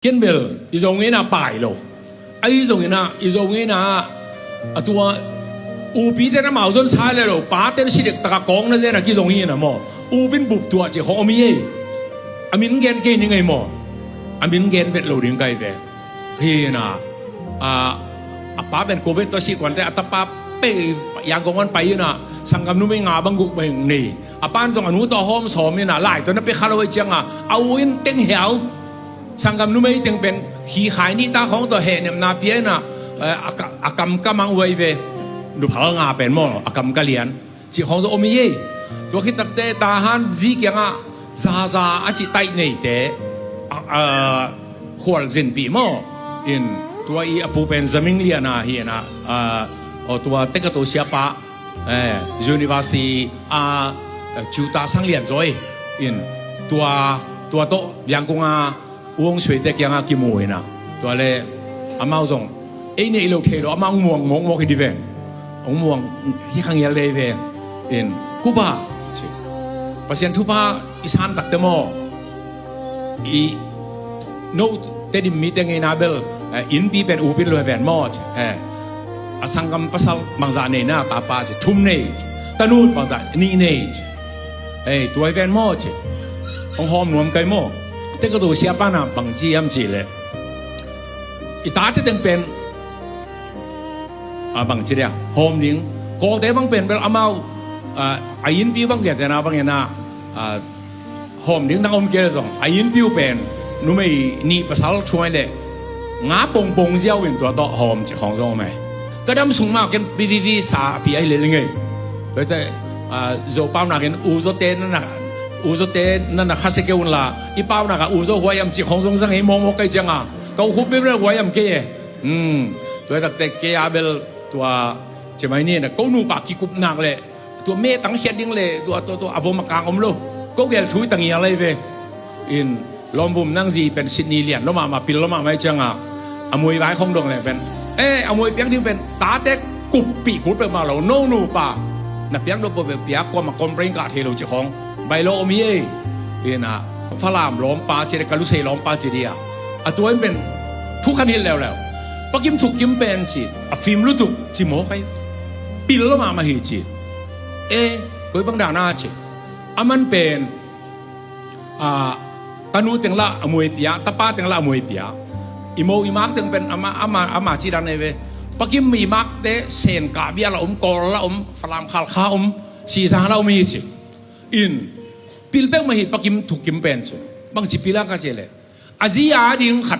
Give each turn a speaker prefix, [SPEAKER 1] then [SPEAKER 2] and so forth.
[SPEAKER 1] kiến bel izong ina pai lo ai izong ina atua upi te na mau zon sai le lo pa te si dek taka kong na je na ki zong ina mo upin bup tua che ho mi e amin gen ke ni ngai mo amin gen vet lo ding kai ve hi na pa ben covid to si kwan te atapa pe yang gong an pai na sangam nu me nga bang gu beng ni apan tong anu to hom som ni na lai to na pe khaloi changa awin teng hiaoสังกัมนุ่มไอ้เต็งเป็นขี้ขายนี่ตาของตัวเห็นเนี่ยนาเพียนะอากรรมก็มังไว้เวดูพลังงาเป็นมั่งอากรรมก็เลียนจีของตัวอมีเย่ตัวคิดตักเตตาฮันซีเกียงอ่ะซาอาจิไตในเตขวดจินปีมั่งอินตัวอีอภูเป็นสมิงเลียนะเฮียนะตัวเต็กตัวเสียปะUniversity จูตาสังเลียนจอยอินตัวโตยังคงวงสวยแต่ยังกิมวยนะตัวเลยอามาส่งไอ้เนี่ยเราเทเราอามาม่วงมองให้ดีเว้ยม่วงที่ข้างเยลเลยเว้ยเอ็นผู้บ้าปัจจัยทุบ้าอิสานตักเตมออีโน้ตเตดิมีแต่ไงนาเบลอินปีเป็นอูปินเลยเป็นมอดสังกัมภาษาบางจานเนี่ยนะตาปาจะทุ่มเนี่ยตะนูนบางจานนี่เนี่ยตัวเป็นมอดของหอมหนวมไก่มอแต่ก็ตัวเสียป้านะบางจียมจีเลยอีตาที่ตั้งเป็นบางจีเนี่ยโฮมดิ้งก็แต่บางเป็นเป็นอามาอายินพิวบางแก่แต่นะบางอย่างนะโฮมดิ้งตั้งอมเกลือส่งอายินพิวเป็นนุ่มไอ้นี่ภาษาช่วยเลยงาปงเจ้าเป็นตัวต่อโฮมจะของตรงไหมก็ดำสูงมากกันปีสาปีไอ้เลยไงแต่โจป้าหนักกันอูโจเต้นนั่นนะอูโจเต้นั่นนะข้าศึกเกี่ยวน่ะอีป้าหนักอูโจหัวยำจีของทรงสังให้มองไกลจังอ่ะเขาคุบไม่ได้หัวยำเกี่ยตัวตั้งแต่เกี่ยเบลตัวจะไม่เนี่ยนะเขาหนูปากขี้คุบหนักเลยตัวเมตั้งเขียดดิ้งเลยตัวอาวมากางอมโลเขาเกี่ยวช่วยตั้งยังอะไรเว้ยอินลมบุมนั่งซีเป็นซิดนีย์เลียนแล้วมาปิลแล้วมาไม่จังอ่ะอมวยไว้ของดงเลยเป็นอมวยเปียกนี่เป็นตาเต็กกุบปีกุดไปมาเราโน่หนูป่านับเปียกโดนเปียกกว่ามาคอมเพลงกาเทโลเจ้าของใบโลมีเอ็นะฝรั่งล้อมปลาเจริญกาลุเซล้อมปลาเจริญตัวนี้เป็นทุกขันเห็นแล้วปักกิมถูกกิมเป็นจีฟิล์มรู้ถูกจีโม่ไปปิลแล้วมาหิจีก็บางด่านน่าจีมันเป็นตานูเต็งละมวยเปียตาป้าเต็งละมวยเปียอิโมอิมากเต็งเป็นอามาจีดันเอเวปักกิมมีมากเตะเซนกาเบียละกอลละฝรั่งขาวข้าสีสางเรามีจีอินพิลเบงมาหิปักกิมถูกกิมเป็นบางจีพิลาก็เจเลยอาเซียดิ้งขัด